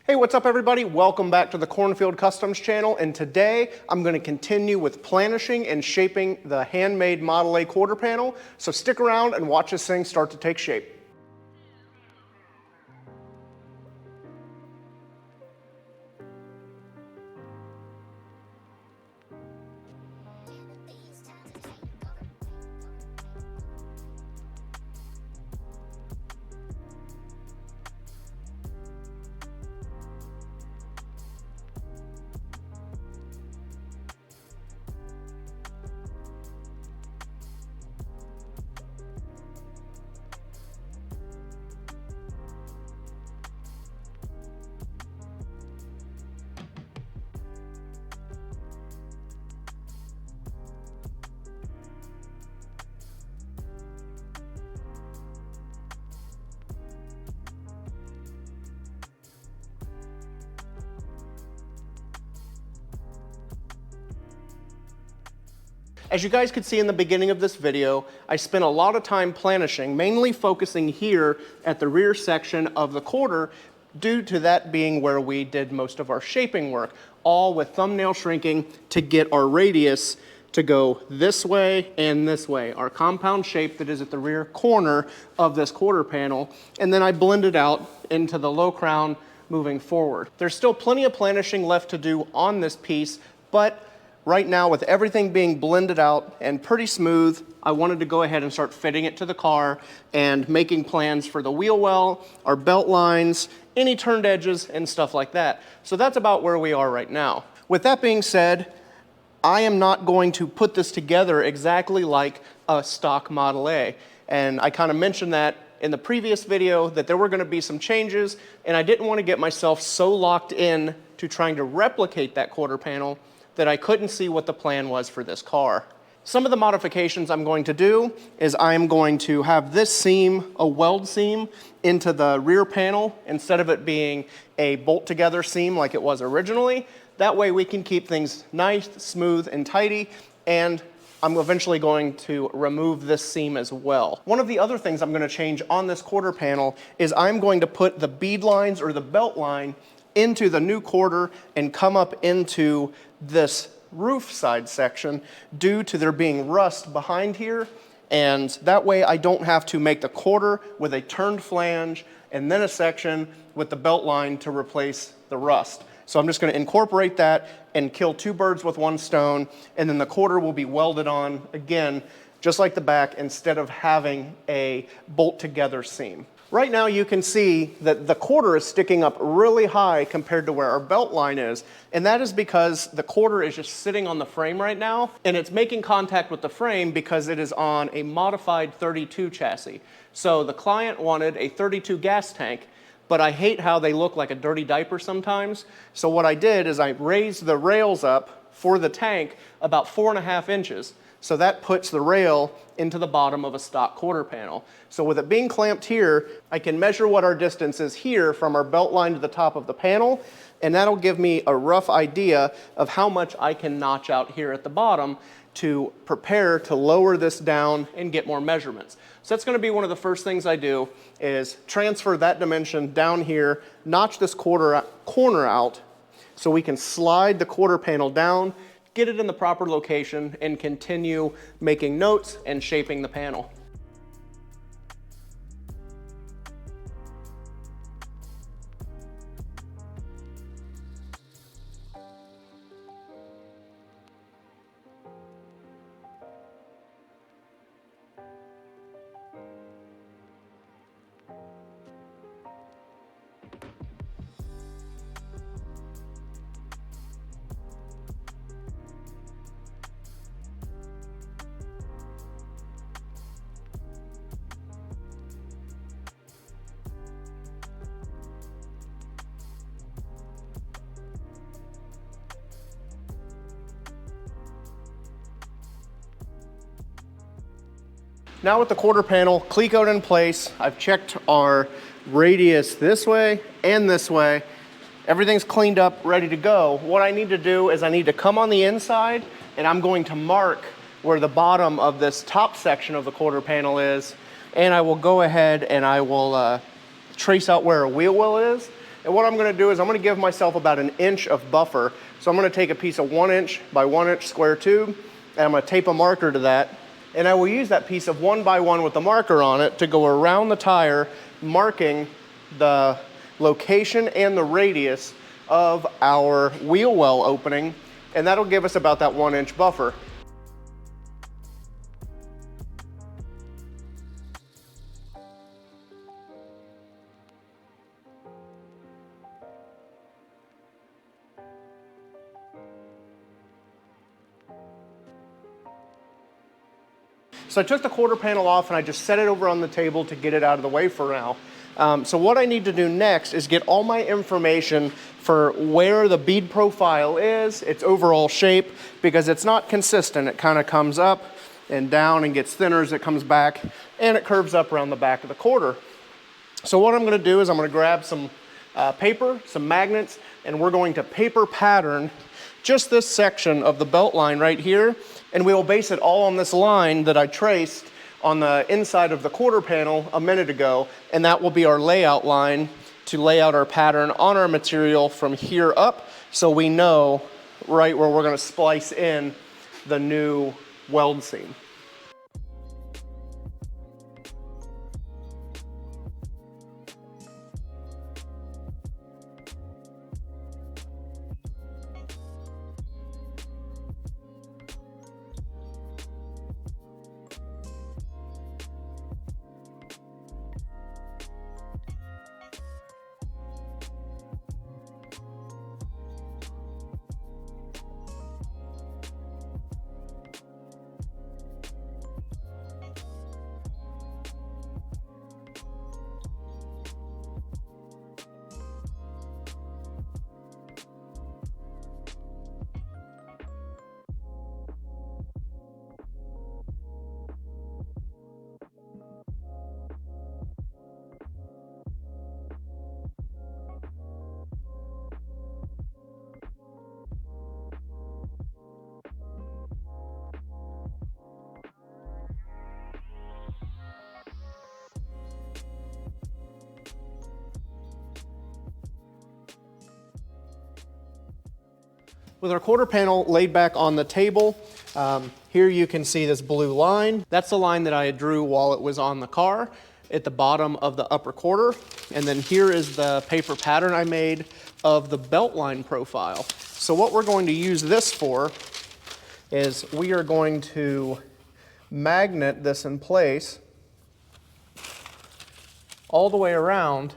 Hey, what's up everybody? Welcome back to the Cornfield Customs channel, and today I'm going to continue with planishing and shaping the handmade Model A quarter panel. So stick around and watch this thing start to take shape. As you guys could see in the beginning of this video, I spent a lot of time planishing, mainly focusing here at the rear section of the quarter, due to that being where we did most of our shaping work, all with thumbnail shrinking to get our radius to go this way and this way, our compound shape that is at the rear corner of this quarter panel, and then I blended out into the low crown moving forward. There's still plenty of planishing left to do on this piece, but right now, with everything being blended out and pretty smooth, I wanted to go ahead and start fitting it to the car and making plans for the wheel well, our belt lines, any turned edges, and stuff like that. So that's about where we are right now. With that being said, I am not going to put this together exactly like a stock Model A. And I kind of mentioned that in the previous video, that there were going to be some changes, and I didn't want to get myself so locked in to trying to replicate that quarter panel that I couldn't see what the plan was for this car. Some of the modifications I'm going to do is I'm going to have this seam, a weld seam, into the rear panel instead of it being a bolt together seam like it was originally. That way we can keep things nice, smooth, and tidy, and I'm eventually going to remove this seam as well. One of the other things I'm going to change on this quarter panel is I'm going to put the bead lines or the belt line into the new quarter and come up into this roof side section due to there being rust behind here, and that way I don't have to make the quarter with a turned flange and then a section with the belt line to replace the rust. So I'm just going to incorporate that and kill two birds with one stone, and then the quarter will be welded on again just like the back instead of having a bolt together seam. Right now you can see that the quarter is sticking up really high compared to where our belt line is, and that is because the quarter is just sitting on the frame right now, and it's making contact with the frame because it is on a modified 32 chassis. So the client wanted a 32 gas tank, but I hate how they look like a dirty diaper sometimes. So what I did is I raised the rails up for the tank about 4.5 inches. So that puts the rail into the bottom of a stock quarter panel. So with it being clamped here, I can measure what our distance is here from our belt line to the top of the panel, and that'll give me a rough idea of how much I can notch out here at the bottom to prepare to lower this down and get more measurements. So that's going to be one of the first things I do, is transfer that dimension down here, notch this corner out so we can slide the quarter panel down, get it in the proper location, and continue making notes and shaping the panel. Now with the quarter panel clecoed in place, I've checked our radius this way and this way. Everything's cleaned up, ready to go. What I need to do is I need to come on the inside, and I'm going to mark where the bottom of this top section of the quarter panel is, and I will go ahead and I will trace out where a wheel well is. And what I'm gonna do is I'm gonna give myself about an inch of buffer. So I'm gonna take a piece of 1 inch by 1 inch square tube, and I'm gonna tape a marker to that. And I will use that piece of 1 by 1 with the marker on it to go around the tire, marking the location and the radius of our wheel well opening, and that'll give us about that 1 inch buffer. So I took the quarter panel off and I just set it over on the table to get it out of the way for now. So what I need to do next is get all my information for where the bead profile is, its overall shape, because it's not consistent. It kind of comes up and down and gets thinner as it comes back, and it curves up around the back of the quarter. So what I'm gonna do is I'm gonna grab some paper, some magnets, and we're going to paper pattern just this section of the belt line right here, and we will base it all on this line that I traced on the inside of the quarter panel a minute ago, and that will be our layout line to lay out our pattern on our material from here up, so we know right where we're gonna splice in the new weld seam. With our quarter panel laid back on the table, here you can see this blue line. That's the line that I drew while it was on the car at the bottom of the upper quarter. And then here is the paper pattern I made of the belt line profile. So what we're going to use this for is we are going to magnet this in place all the way around,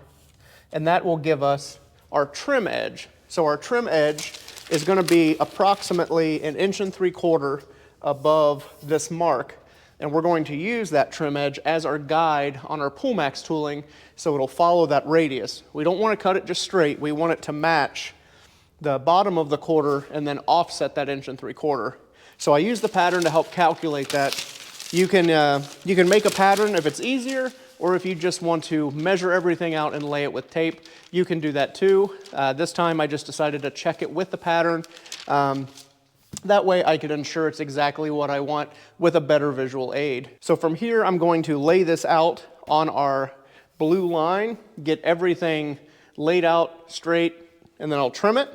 and that will give us our trim edge. So our trim edge is going to be approximately 1.75 inches above this mark, and we're going to use that trim edge as our guide on our Pullmax tooling, so it'll follow that radius. We don't want to cut it just straight. We want it to match the bottom of the quarter and then offset that 1.75 inches. So I use the pattern to help calculate that. You can make a pattern if it's easier, or if you just want to measure everything out and lay it with tape, you can do that too. This time I just decided to check it with the pattern. That way I could ensure it's exactly what I want with a better visual aid. So from here, I'm going to lay this out on our blue line, get everything laid out straight, and then I'll trim it.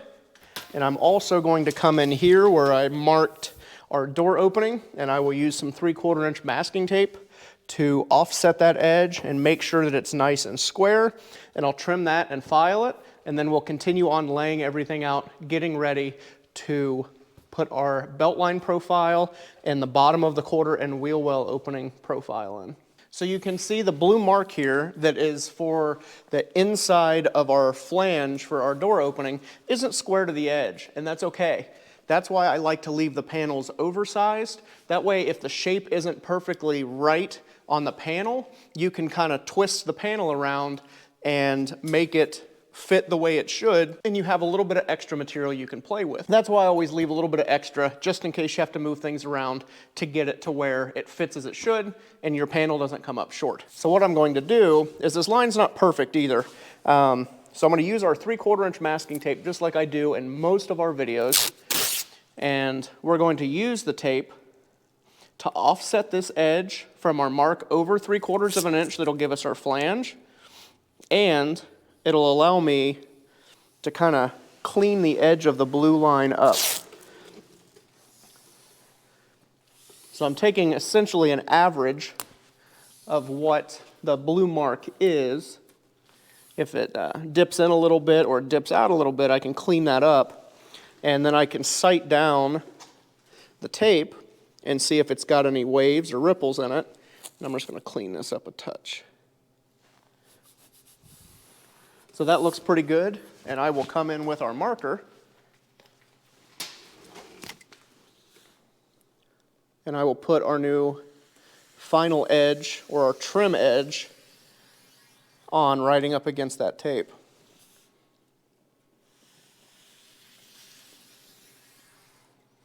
And I'm also going to come in here where I marked our door opening, and I will use some 3/4 inch masking tape to offset that edge and make sure that it's nice and square. And I'll trim that and file it, and then we'll continue on laying everything out, getting ready to put our belt line profile and the bottom of the quarter and wheel well opening profile in. So you can see the blue mark here that is for the inside of our flange for our door opening isn't square to the edge, and that's okay. That's why I like to leave the panels oversized. That way, if the shape isn't perfectly right on the panel, you can kind of twist the panel around and make it fit the way it should, and you have a little bit of extra material you can play with. That's why I always leave a little bit of extra, just in case you have to move things around to get it to where it fits as it should, and your panel doesn't come up short. So what I'm going to do is, this line's not perfect either. So I'm going to use our 3/4 inch masking tape, just like I do in most of our videos. And we're going to use the tape to offset this edge from our mark over 3/4 of an inch. That'll give us our flange, and it'll allow me to kind of clean the edge of the blue line up. So I'm taking essentially an average of what the blue mark is. If it dips in a little bit or dips out a little bit, I can clean that up. And then I can sight down the tape and see if it's got any waves or ripples in it. And I'm just going to clean this up a touch. So that looks pretty good. And I will come in with our marker. And I will put our new final edge, or our trim edge, on riding up against that tape.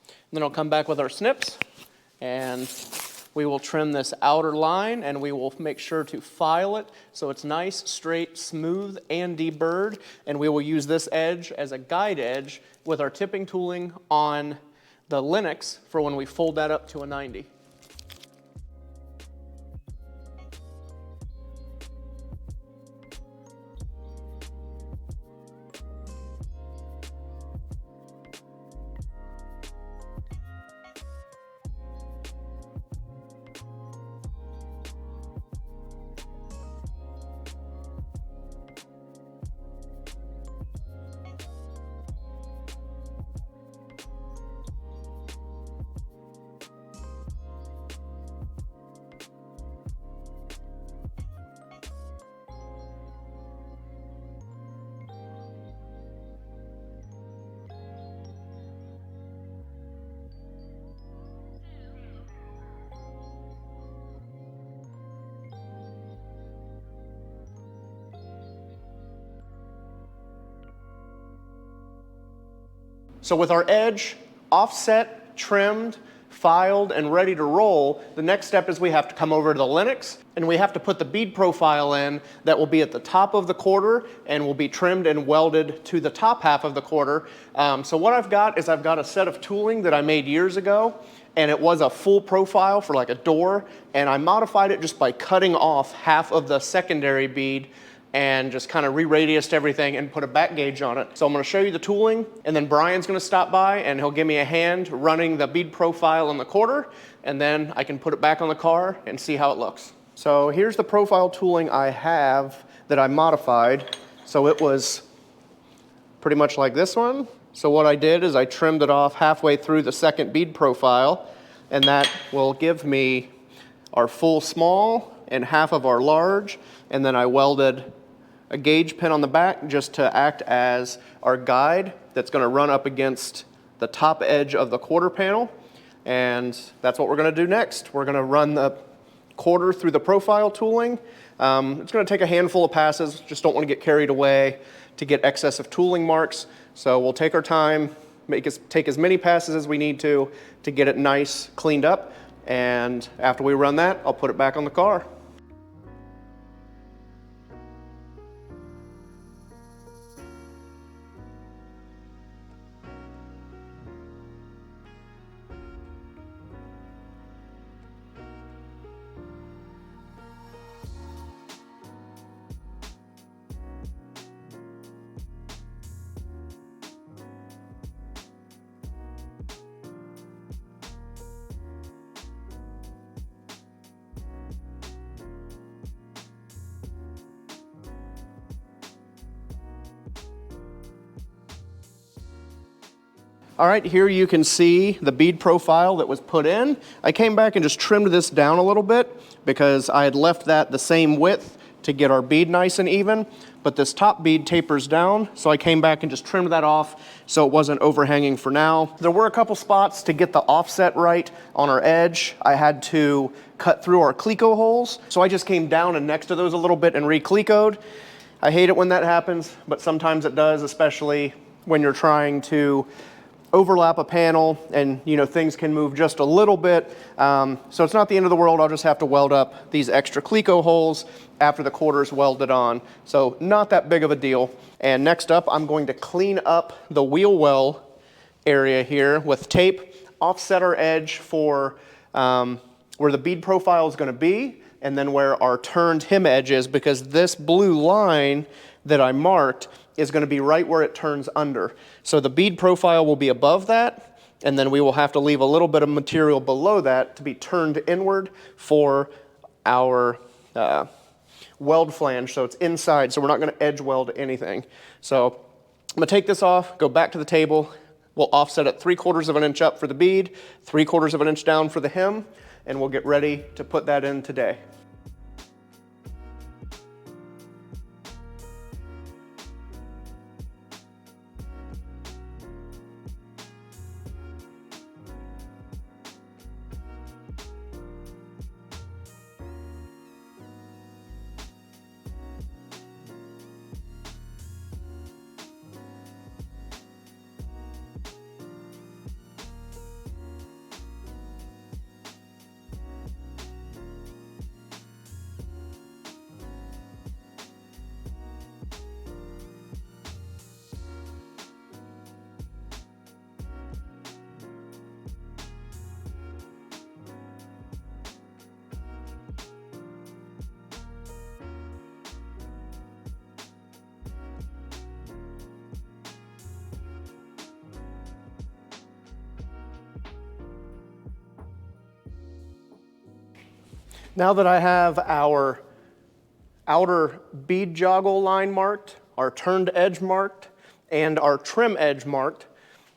And then I'll come back with our snips, and we will trim this outer line, and we will make sure to file it so it's nice, straight, smooth, and deburred. And we will use this edge as a guide edge with our tipping tooling on the Linux for when we fold that up to a 90. So with our edge offset, trimmed, filed, and ready to roll, the next step is we have to come over to the Linux, and we have to put the bead profile in that will be at the top of the quarter and will be trimmed and welded to the top half of the quarter. So what I've got is I've got a set of tooling that I made years ago, and it was a full profile for like a door, and I modified it just by cutting off half of the secondary bead and just kind of re-radiused everything and put a back gauge on it. So I'm going to show you the tooling, and then Brian's going to stop by and he'll give me a hand running the bead profile in the quarter, and then I can put it back on the car and see how it looks. So here's the profile tooling I have that I modified. So it was pretty much like this one. So what I did is I trimmed it off halfway through the second bead profile, and that will give me our full small and half of our large, and then I welded a gauge pin on the back just to act as our guide that's going to run up against the top edge of the quarter panel. And that's what we're going to do next. We're going to run the quarter through the profile tooling. It's going to take a handful of passes, just don't want to get carried away to get excess of tooling marks. So we'll take our time, take as many passes as we need to get it nice, cleaned up. And after we run that, I'll put it back on the car. All right, here you can see the bead profile that was put in. I came back and just trimmed this down a little bit because I had left that the same width to get our bead nice and even, but this top bead tapers down, so I came back and just trimmed that off so it wasn't overhanging for now. There were a couple spots to get the offset right on our edge. I had to cut through our cleco holes, so I just came down and next to those a little bit and re-clecoed. I hate it when that happens, but sometimes it does, especially when you're trying to overlap a panel and things can move just a little bit. So it's not the end of the world. I'll just have to weld up these extra cleco holes after the quarter's welded on. So not that big of a deal. And next up, I'm going to clean up the wheel well area here with tape, offset our edge for where the bead profile is going to be, and then where our turned hem edge is, because this blue line that I marked is going to be right where it turns under. So the bead profile will be above that, and then we will have to leave a little bit of material below that to be turned inward for our weld flange, so it's inside, so we're not going to edge weld anything. So I'm going to take this off, go back to the table. We'll offset it 3/4 of an inch up for the bead, 3/4 of an inch down for the hem, and we'll get ready to put that in today. Now that I have our outer bead joggle line marked, our turned edge marked, and our trim edge marked,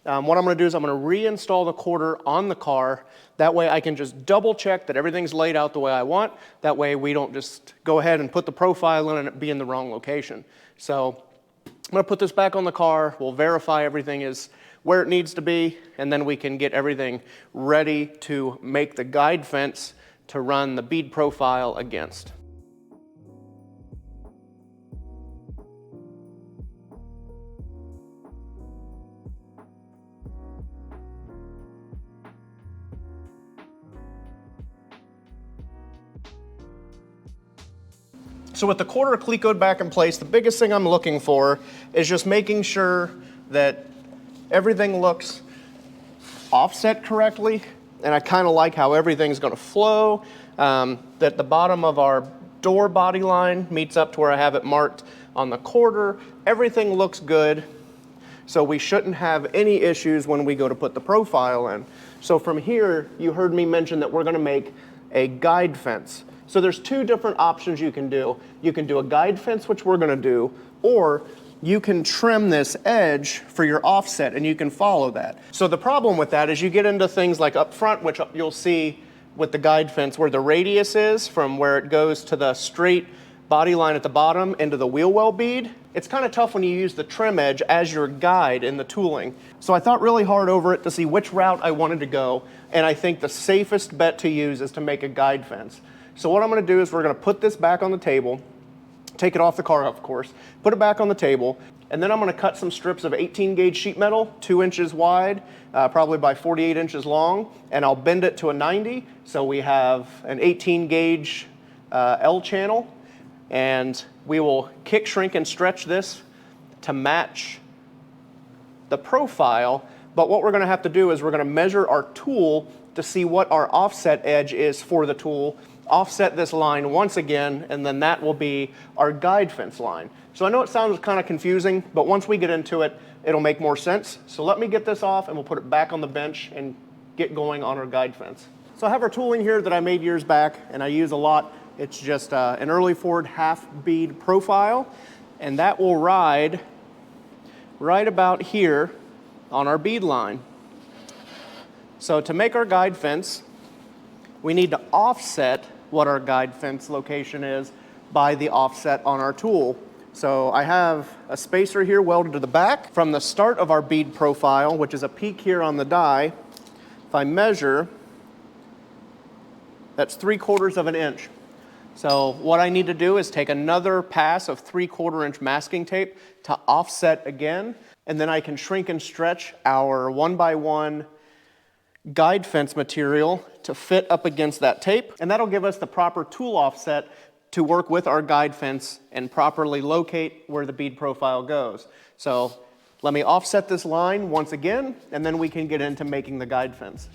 what I'm going to do is I'm going to reinstall the quarter on the car. That way I can just double check that everything's laid out the way I want. That way we don't just go ahead and put the profile in and it be in the wrong location. So I'm going to put this back on the car. We'll verify everything is where it needs to be, and then we can get everything ready to make the guide fence to run the bead profile against. So with the quarter clecoed back in place, the biggest thing I'm looking for is just making sure that everything looks offset correctly. And I kind of like how everything's going to flow, that the bottom of our door body line meets up to where I have it marked on the quarter. Everything looks good, so we shouldn't have any issues when we go to put the profile in. So from here, you heard me mention that we're going to make a guide fence. So there's two different options you can do. You can do a guide fence, which we're going to do, or you can trim this edge for your offset, and you can follow that. So the problem with that is you get into things like up front, which you'll see with the guide fence, where the radius is from where it goes to the straight body line at the bottom into the wheel well bead. It's kind of tough when you use the trim edge as your guide in the tooling. So I thought really hard over it to see which route I wanted to go, and I think the safest bet to use is to make a guide fence. So what I'm going to do is we're going to put this back on the table, take it off the car, of course, put it back on the table, and then I'm going to cut some strips of 18 gauge sheet metal, 2 inches wide, probably by 48 inches long, and I'll bend it to a 90, so we have an 18 gauge L channel, and we will kick, shrink, and stretch this to match the profile. But what we're going to have to do is we're going to measure our tool to see what our offset edge is for the tool, offset this line once again, and then that will be our guide fence line. So I know it sounds kind of confusing, but once we get into it, it'll make more sense. So let me get this off and we'll put it back on the bench and get going on our guide fence. So I have our tooling here that I made years back and I use a lot. It's just an early Ford half bead profile, and that will ride right about here on our bead line. So to make our guide fence, we need to offset what our guide fence location is by the offset on our tool. So I have a spacer here welded to the back. From the start of our bead profile, which is a peak here on the die, if I measure, that's 3/4 of an inch. So what I need to do is take another pass of 3/4 inch masking tape to offset again, and then I can shrink and stretch our 1x1 guide fence material to fit up against that tape, and that'll give us the proper tool offset to work with our guide fence and properly locate where the bead profile goes. So let me offset this line once again, and then we can get into making the guide fence.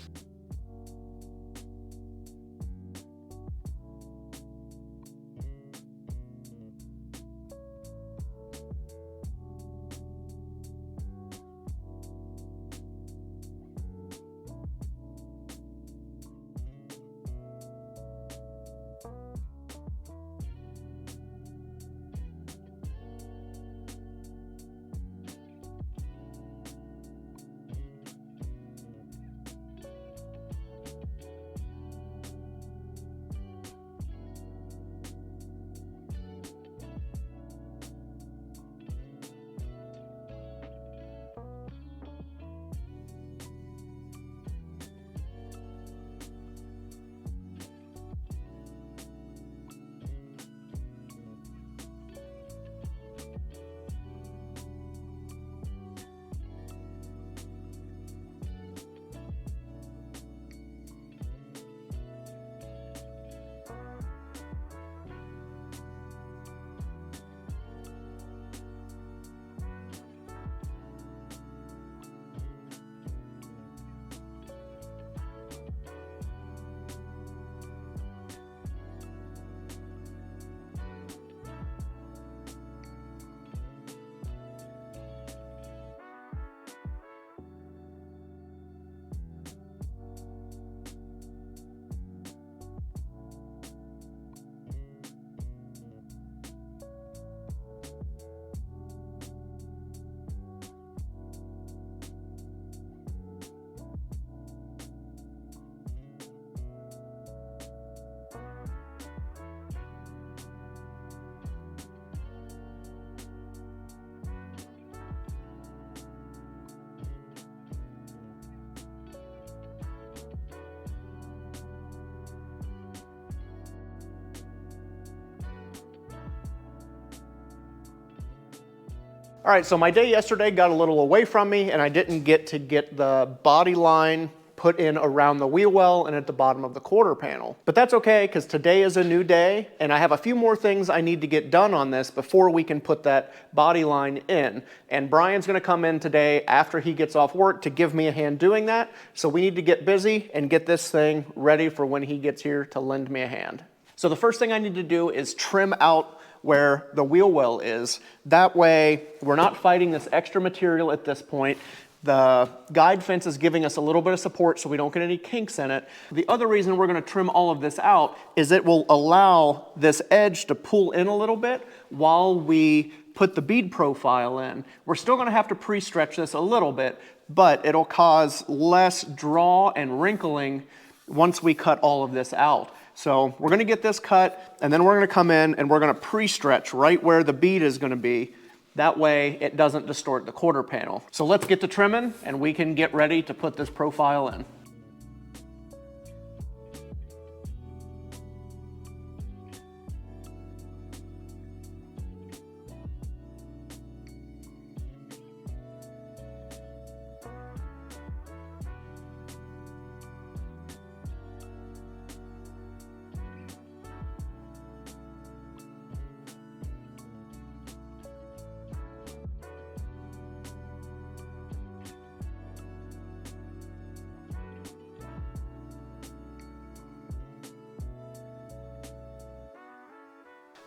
All right, so my day yesterday got a little away from me and I didn't get to get the body line put in around the wheel well and at the bottom of the quarter panel. But that's okay, because today is a new day and I have a few more things I need to get done on this before we can put that body line in. And Brian's gonna come in today after he gets off work to give me a hand doing that. So we need to get busy and get this thing ready for when he gets here to lend me a hand. So the first thing I need to do is trim out where the wheel well is. That way we're not fighting this extra material at this point. The guide fence is giving us a little bit of support so we don't get any kinks in it. The other reason we're gonna trim all of this out is it will allow this edge to pull in a little bit while we put the bead profile in. We're still gonna have to pre-stretch this a little bit, but it'll cause less draw and wrinkling once we cut all of this out. So we're gonna get this cut and then we're gonna come in and we're gonna pre-stretch right where the bead is gonna be. That way it doesn't distort the quarter panel. So let's get to trimming and we can get ready to put this profile in.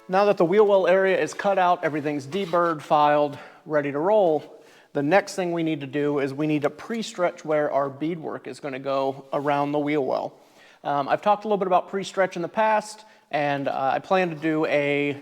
Now that the wheel well area is cut out, everything's deburred, filed, ready to roll, the next thing we need to do is we need to pre-stretch where our beadwork is going to go around the wheel well. I've talked a little bit about pre-stretch in the past, and I plan to do a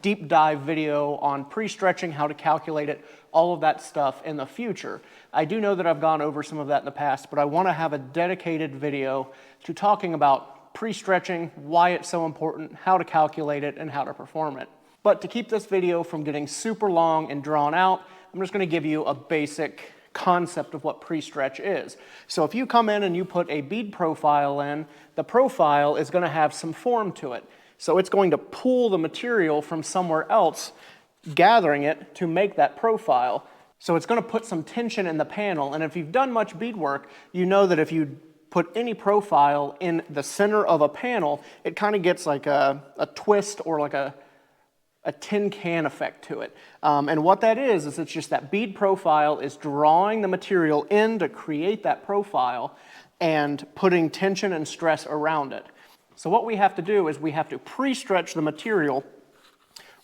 deep dive video on pre-stretching, how to calculate it, all of that stuff in the future. I do know that I've gone over some of that in the past, but I want to have a dedicated video to talking about pre-stretching, why it's so important, how to calculate it, and how to perform it. But to keep this video from getting super long and drawn out, I'm just gonna give you a basic concept of what pre-stretch is. So if you come in and you put a bead profile in, the profile is gonna have some form to it. So it's going to pull the material from somewhere else, gathering it to make that profile. So it's gonna put some tension in the panel, and if you've done much beadwork, you know that if you put any profile in the center of a panel, it kind of gets like a twist or like a tin can effect to it. And what that is it's just that bead profile is drawing the material in to create that profile and putting tension and stress around it. So what we have to do is we have to pre-stretch the material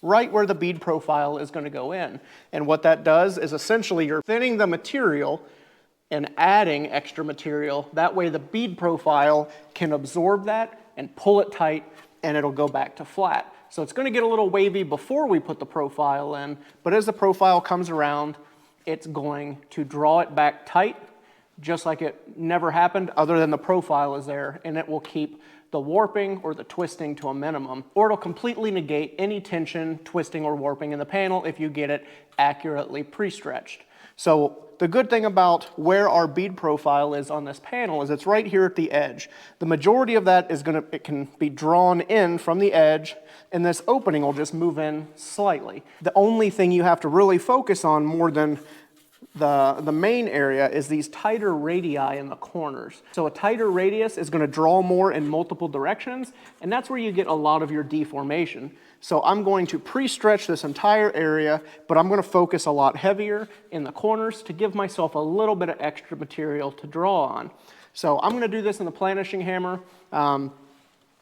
right where the bead profile is going to go in. And what that does is essentially you're thinning the material and adding extra material. That way the bead profile can absorb that and pull it tight and it'll go back to flat. So it's gonna get a little wavy before we put the profile in, but as the profile comes around, it's going to draw it back tight, just like it never happened other than the profile is there, and it will keep the warping or the twisting to a minimum, or it'll completely negate any tension, twisting, or warping in the panel if you get it accurately pre-stretched. So the good thing about where our bead profile is on this panel is it's right here at the edge. The majority of that is it can be drawn in from the edge, and this opening will just move in slightly. The only thing you have to really focus on more than the main area is these tighter radii in the corners. So a tighter radius is going to draw more in multiple directions, and that's where you get a lot of your deformation. So I'm going to pre-stretch this entire area, but I'm going to focus a lot heavier in the corners to give myself a little bit of extra material to draw on. So I'm going to do this in the planishing hammer. I'm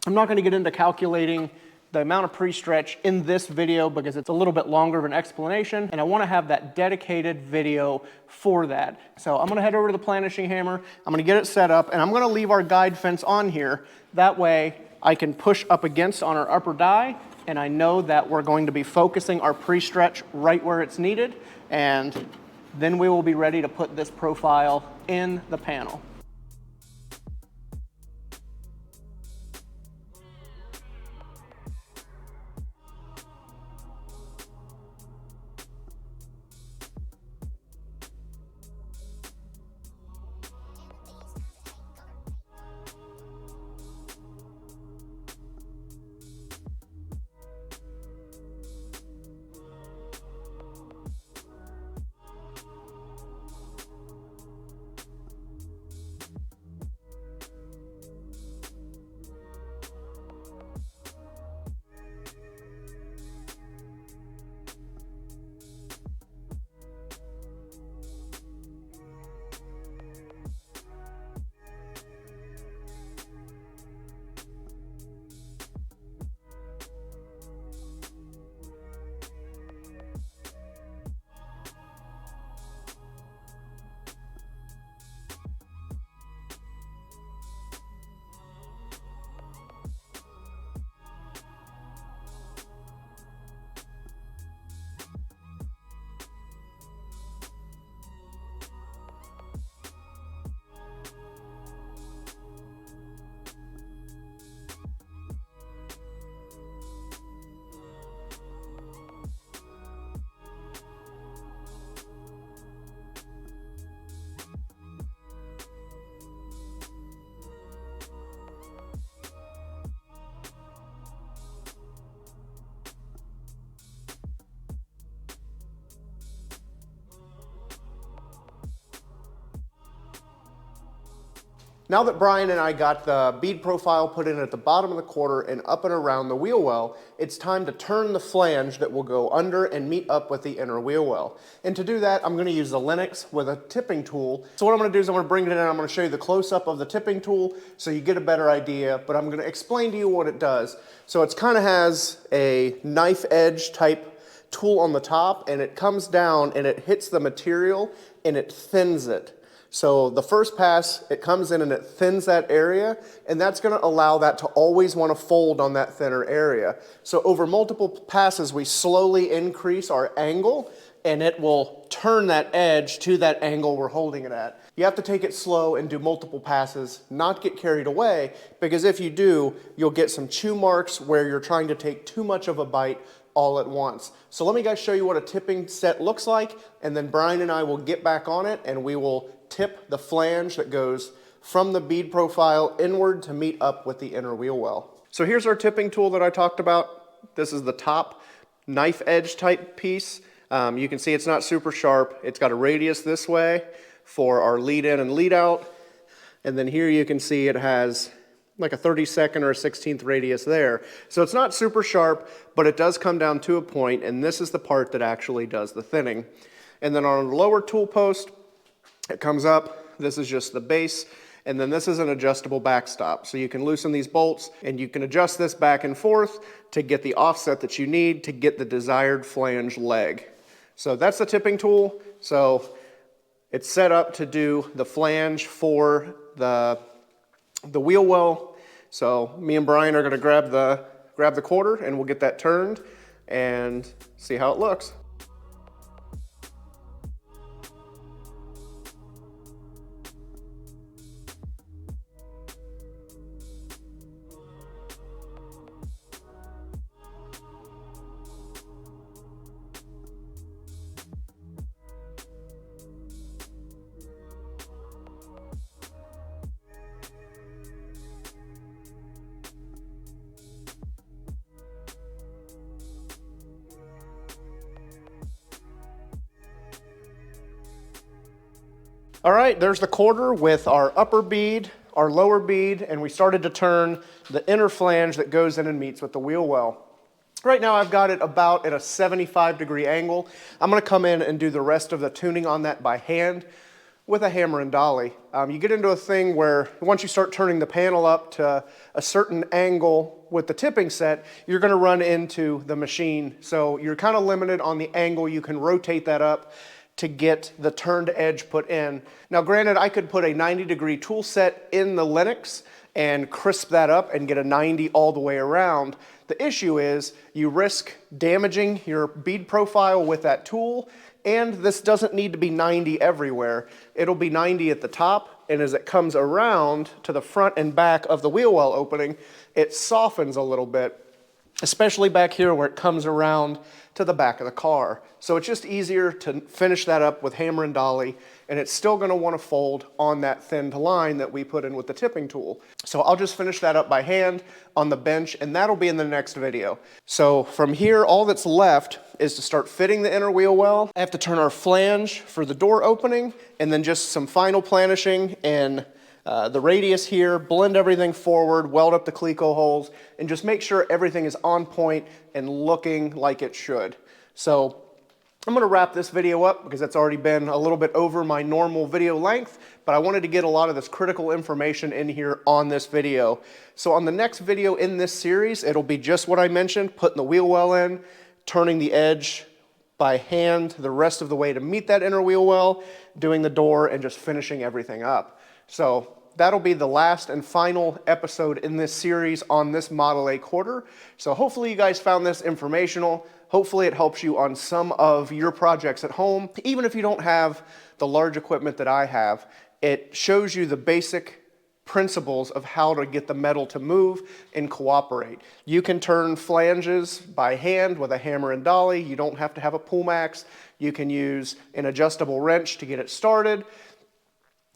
not going to get into calculating the amount of pre-stretch in this video because it's a little bit longer of an explanation, and I want to have that dedicated video for that. So I'm going to head over to the planishing hammer, I'm going to get it set up, and I'm going to leave our guide fence on here. That way I can push up against on our upper die, and I know that we're going to be focusing our pre-stretch right where it's needed, and then we will be ready to put this profile in the panel. Now that Brian and I got the bead profile put in at the bottom of the quarter and up and around the wheel well, it's time to turn the flange that will go under and meet up with the inner wheel well. And to do that, I'm going to use the Linux with a tipping tool. So what I'm going to do is I'm going to bring it in and I'm going to show you the close-up of the tipping tool so you get a better idea, but I'm going to explain to you what it does. So it kind of has a knife edge type tool on the top, and it comes down and it hits the material and it thins it. So the first pass, it comes in and it thins that area, and that's going to allow that to always want to fold on that thinner area. So over multiple passes, we slowly increase our angle, and it will turn that edge to that angle we're holding it at. You have to take it slow and do multiple passes, not get carried away, because if you do, you'll get some chew marks where you're trying to take too much of a bite all at once. So let me guys show you what a tipping set looks like, and then Brian and I will get back on it and we will tip the flange that goes from the bead profile inward to meet up with the inner wheel well. So here's our tipping tool that I talked about. This is the top knife edge type piece. You can see it's not super sharp. It's got a radius this way for our lead in and lead out. And then here you can see it has like a 32nd or a 16th radius there. So it's not super sharp, but it does come down to a point, and this is the part that actually does the thinning. And then on the lower tool post, it comes up. This is just the base, and then this is an adjustable backstop. So you can loosen these bolts, and you can adjust this back and forth to get the offset that you need to get the desired flange leg. So that's the tipping tool. So it's set up to do the flange for the wheel well. So me and Brian are going to grab the quarter and we'll get that turned and see how it looks. All right, there's the quarter with our upper bead, our lower bead, and we started to turn the inner flange that goes in and meets with the wheel well. Right now I've got it about at a 75-degree angle. I'm going to come in and do the rest of the tuning on that by hand with a hammer and dolly. You get into a thing where once you start turning the panel up to a certain angle with the tipping set, you're going to run into the machine. So you're kind of limited on the angle you can rotate that up to get the turned edge put in. Now granted, I could put a 90-degree tool set in the Linux and crisp that up and get a 90 all the way around. The issue is you risk damaging your bead profile with that tool, and this doesn't need to be 90 everywhere. It'll be 90 at the top, and as it comes around to the front and back of the wheel well opening, it softens a little bit, especially back here where it comes around to the back of the car. So it's just easier to finish that up with hammer and dolly, and it's still going to want to fold on that thinned line that we put in with the tipping tool. So I'll just finish that up by hand on the bench, and that'll be in the next video. So from here, all that's left is to start fitting the inner wheel well. I have to turn our flange for the door opening, and then just some final planishing in the radius here, blend everything forward, weld up the cleco holes, and just make sure everything is on point and looking like it should. So I'm going to wrap this video up because it's already been a little bit over my normal video length, but I wanted to get a lot of this critical information in here on this video. So on the next video in this series, it'll be just what I mentioned, putting the wheel well in, turning the edge by hand the rest of the way to meet that inner wheel well, doing the door, and just finishing everything up. So that'll be the last and final episode in this series on this Model A quarter. So hopefully you guys found this informational. Hopefully it helps you on some of your projects at home. Even if you don't have the large equipment that I have, it shows you the basic principles of how to get the metal to move and cooperate. You can turn flanges by hand with a hammer and dolly. You don't have to have a pull max. You can use an adjustable wrench to get it started.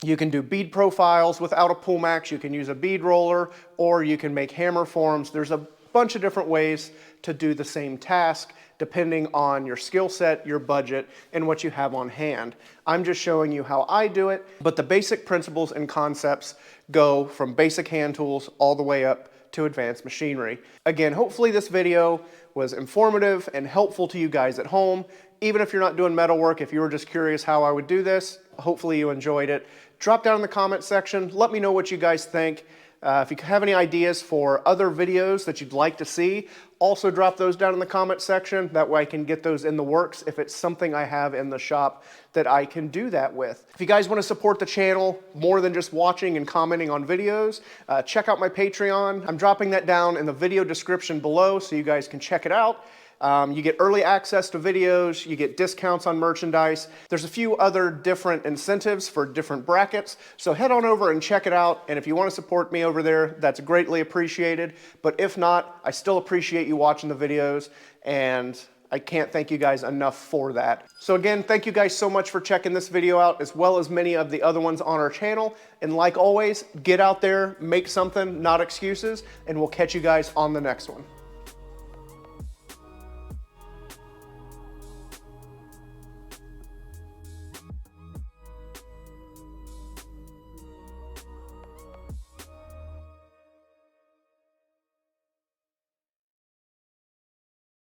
You can do bead profiles without a pull max. You can use a bead roller, or you can make hammer forms. There's a bunch of different ways to do the same task depending on your skill set, your budget, and what you have on hand. I'm just showing you how I do it, but the basic principles and concepts go from basic hand tools all the way up to advanced machinery. Again, hopefully this video was informative and helpful to you guys at home. Even if you're not doing metalwork, if you were just curious how I would do this, hopefully you enjoyed it. Drop down in the comment section, let me know what you guys think. If you have any ideas for other videos that you'd like to see, also drop those down in the comment section. That way I can get those in the works if it's something I have in the shop that I can do that with. If you guys want to support the channel more than just watching and commenting on videos, check out my Patreon. I'm dropping that down in the video description below so you guys can check it out. You get early access to videos, you get discounts on merchandise. There's a few other different incentives for different brackets, so head on over and check it out, and if you want to support me over there, that's greatly appreciated. But if not, I still appreciate you watching the videos, and I can't thank you guys enough for that. So again, thank you guys so much for checking this video out, as well as many of the other ones on our channel. And like always, get out there, make something, not excuses, and we'll catch you guys on the next one.